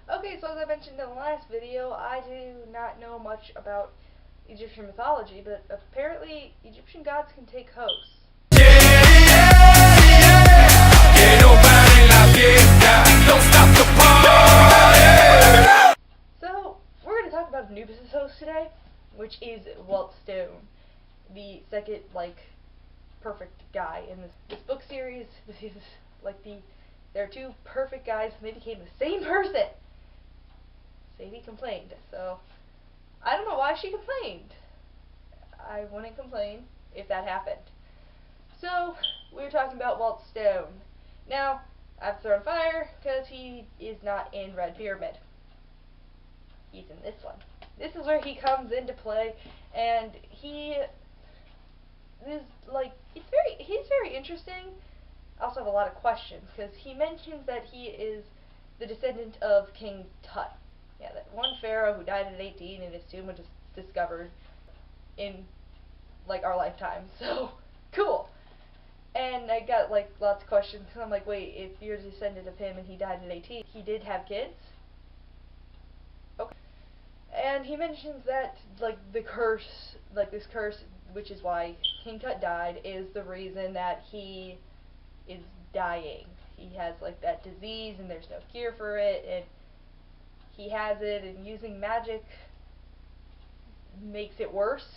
Okay, so as I mentioned in the last video, I do not know much about Egyptian mythology, but apparently Egyptian gods can take hosts. So, we're going to talk about Anubis' host today, which is Walt Stone, the second, perfect guy in this book series. This is, there are two perfect guys, and they became the same person. Sadie complained, so I don't know why she complained. I wouldn't complain if that happened. So, we were talking about Walt Stone. Now, I've thrown fire because he is not in Red Pyramid. He's in this one. This is where he comes into play, and he is he's very interesting. I also have a lot of questions because he mentions that he is the descendant of King Tut. Yeah, that one pharaoh who died at 18 and his tomb was discovered in our lifetime. So cool. And I got lots of questions because I'm like, wait, if you're a descendant of him and he died at 18, he did have kids? Okay. And he mentions that the curse, this curse, which is why King Tut died, is the reason that he is dying. He has that disease and there's no cure for it, and he has it, and using magic makes it worse.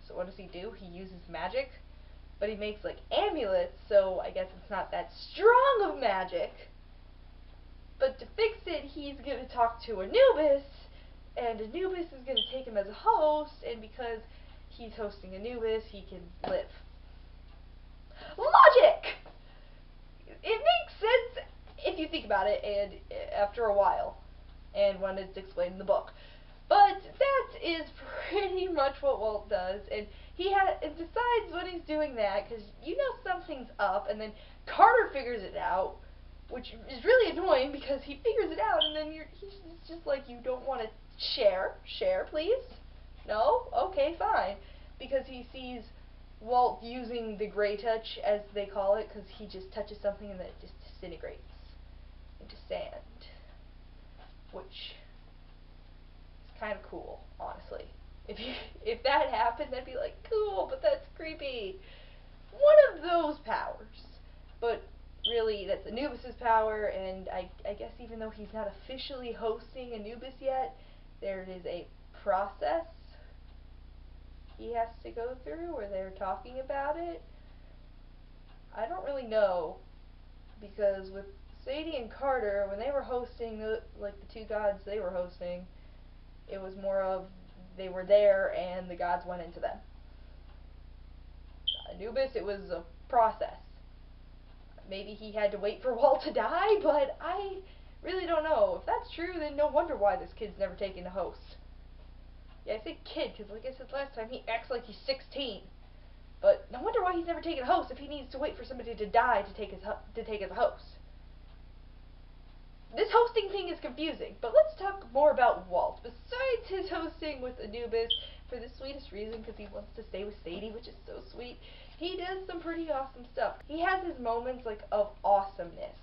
So what does he do? He uses magic, but he makes amulets, so I guess it's not that strong of magic. But to fix it, he's going to talk to Anubis, and Anubis is going to take him as a host, and because he's hosting Anubis, he can live. Logic! It makes sense if you think about it, and after a while, and when it's explained in the book. But that is pretty much what Walt does, and he decides when he's doing that, because you know something's up, and then Carter figures it out, which is really annoying because he figures it out, and then he's just like, you don't want to share, please? No? Okay, fine. Because he sees Walt using the gray touch, as they call it, because he just touches something and then it just disintegrates into sand, which is kind of cool, honestly. If that happened, I'd be like, cool, but that's creepy. One of those powers. But really, that's Anubis' power, and I guess even though he's not officially hosting Anubis yet, there is a process he has to go through where they're talking about it. I don't really know, because with Sadie and Carter, when they were hosting the two gods they were hosting, it was more of they were there and the gods went into them. Anubis, it was a process. Maybe he had to wait for Walt to die, but I really don't know. If that's true, then no wonder why this kid's never taken a host. Yeah, I say kid, because like I said last time, he acts like he's 16. But no wonder why he's never taken a host if he needs to wait for somebody to die to take as a host. This hosting thing is confusing, but let's talk more about Walt. Besides his hosting with Anubis, for the sweetest reason, because he wants to stay with Sadie, which is so sweet, he does some pretty awesome stuff. He has his moments of awesomeness.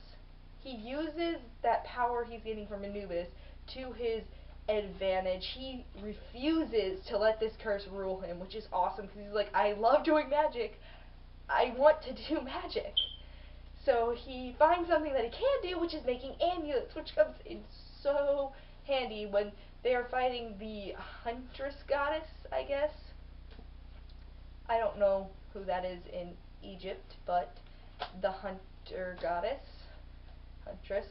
He uses that power he's getting from Anubis to his advantage. He refuses to let this curse rule him, which is awesome, because he's like, I love doing magic. I want to do magic. So he finds something that he can do, which is making amulets, which comes in so handy when they are fighting the huntress goddess, I guess. I don't know who that is in Egypt, but the hunter goddess, huntress,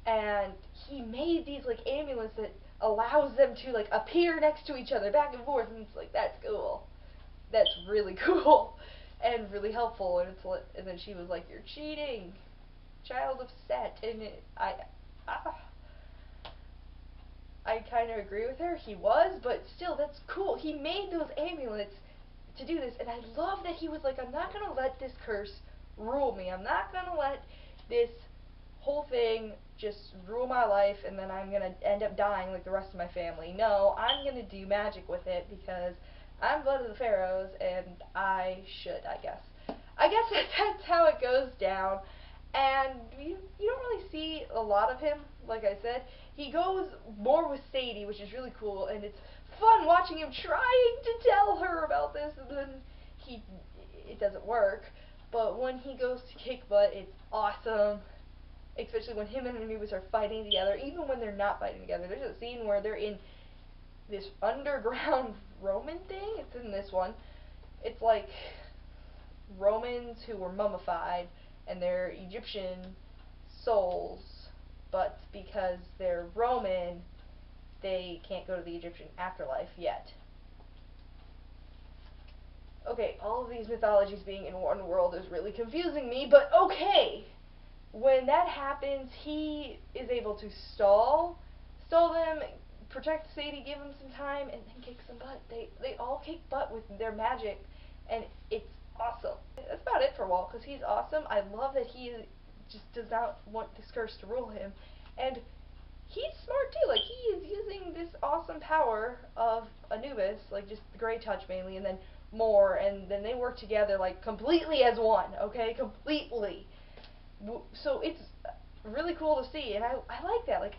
and he made these amulets that allows them to appear next to each other, back and forth, and it's that's cool. That's really cool. And really helpful, and and then she was like, "You're cheating, child of Set," and I kind of agree with her. He was, but still, that's cool. He made those amulets to do this, and I love that he was like, "I'm not gonna let this curse rule me. I'm not gonna let this whole thing just rule my life, and then I'm gonna end up dying like the rest of my family. No, I'm gonna do magic with it because I'm blood of the pharaohs, and I should, I guess. I guess that's how it goes down, and you don't really see a lot of him like I said, he goes more with Sadie, which is really cool, and it's fun watching him trying to tell her about this, and then it doesn't work. But when he goes to kick butt, it's awesome. Especially when him and Anubis are fighting together, even when they're not fighting together. There's a scene where they're in this underground Roman thing. It's in this one. It's like Romans who were mummified, and they're Egyptian souls, but because they're Roman, they can't go to the Egyptian afterlife yet. Okay, all of these mythologies being in one world is really confusing me, but okay! When that happens, he is able to stall them, protect Sadie, give him some time, and then kick some butt. They all kick butt with their magic, and it's awesome. That's about it for Walt, because he's awesome. I love that he just does not want this curse to rule him, and he's smart too. Like, he is using this awesome power of Anubis, like just the Grey Touch mainly, and then more, and then they work together like completely as one, okay? Completely. So it's really cool to see, and I like that. Like,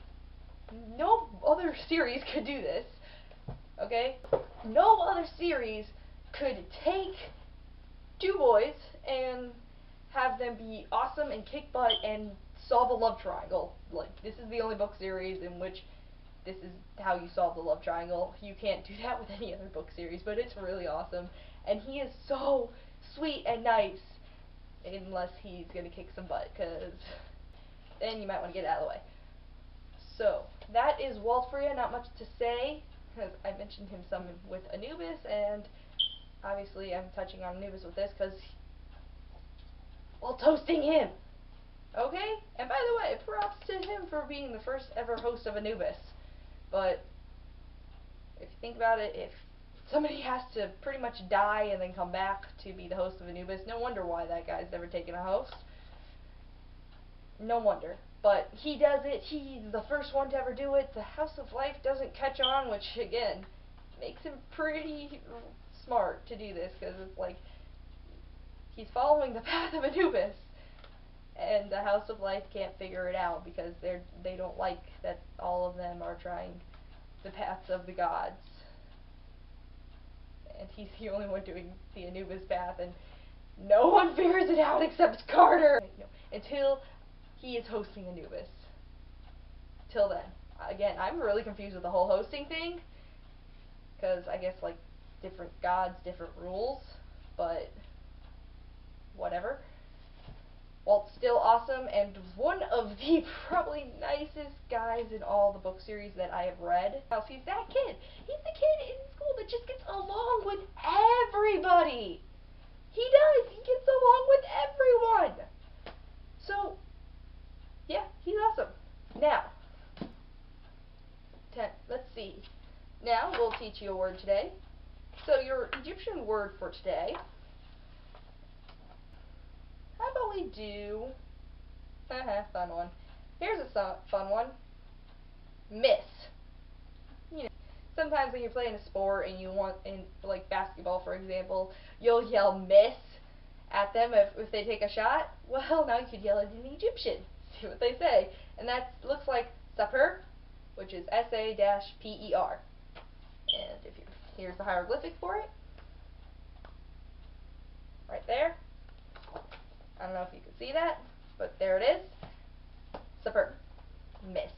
no other series could do this, okay? No other series could take two boys and have them be awesome and kick butt and solve a love triangle. Like, this is the only book series in which this is how you solve the love triangle. You can't do that with any other book series, but it's really awesome. And he is so sweet and nice, unless he's gonna kick some butt, because then you might want to get it out of the way. So, that is Walt for you. Not much to say, because I mentioned him some with Anubis, and obviously I'm touching on Anubis with this, because Walt's hosting him. Okay? And by the way, props to him for being the first ever host of Anubis. But, if you think about it, if somebody has to pretty much die and then come back to be the host of Anubis, no wonder why that guy's never taken a host. No wonder. But he does it. He's the first one to ever do it. The House of Life doesn't catch on, which, again, makes him pretty smart to do this, because it's like he's following the path of Anubis, and the House of Life can't figure it out because they don't like that all of them are trying the paths of the gods. And he's the only one doing the Anubis path, and no one figures it out except Carter! No, until he is hosting Anubis. Till then. Again, I'm really confused with the whole hosting thing, because I guess, like, different gods, different rules, but whatever. Walt's still awesome, and one of the probably nicest guys in all the book series that I have read. He's that kid. He's the kid in school that just gets along with everybody. He does. He gets along with everyone. So, yeah, he's awesome. Now, let's see. Now, we'll teach you a word today. So, your Egyptian word for today, how about we do, fun one. Here's a fun one. Miss. You know, sometimes when you're playing a sport and you want, in like basketball for example, you'll yell miss at them if they take a shot. Well, now you could yell it in Egyptian. See what they say. And that looks like sapper, which is S-A-P-E-R. And here's the hieroglyphic for it. Right there. I don't know if you can see that, but there it is. Sapper. Miss.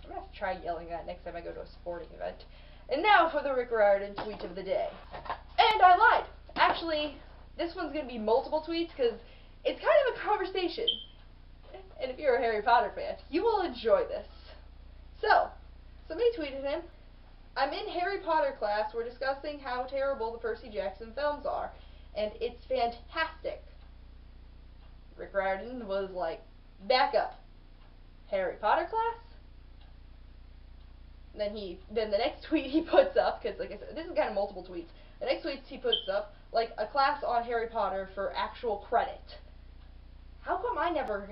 I'm going to have to try yelling that next time I go to a sporting event. And now for the Riordan tweet of the day. And I lied. Actually, this one's going to be multiple tweets because it's kind of a conversation. And if you're a Harry Potter fan, you will enjoy this. So, somebody tweeted him, "I'm in Harry Potter class. We're discussing how terrible the Percy Jackson films are. And it's fantastic." Riordan was like, "Back up. Harry Potter class?" And then the next tweet he puts up, because like I said, this is kind of multiple tweets. The next tweet he puts up, like, a class on Harry Potter for actual credit. How come I never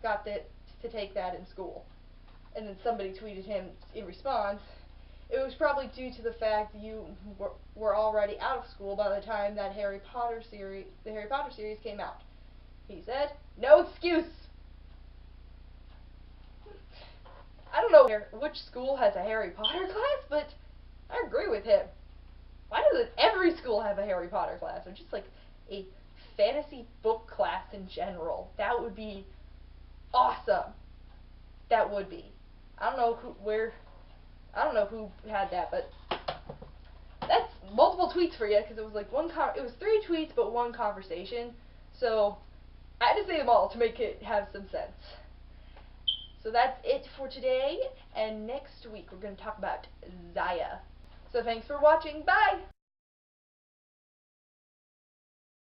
got to take that in school? And then somebody tweeted him in response, "It was probably due to the fact you were already out of school by the time that the Harry Potter series came out." He said, "No excuse." know which school has a Harry Potter class, but I agree with him. Why doesn't every school have a Harry Potter class, or just like a fantasy book class in general? That would be awesome. That would be. I don't know who had that, but that's multiple tweets for you, because it was like it was 3 tweets but 1 conversation. So I had to say them all to make it have some sense. So that's it for today, and next week we're going to talk about Zaya. So thanks for watching. Bye!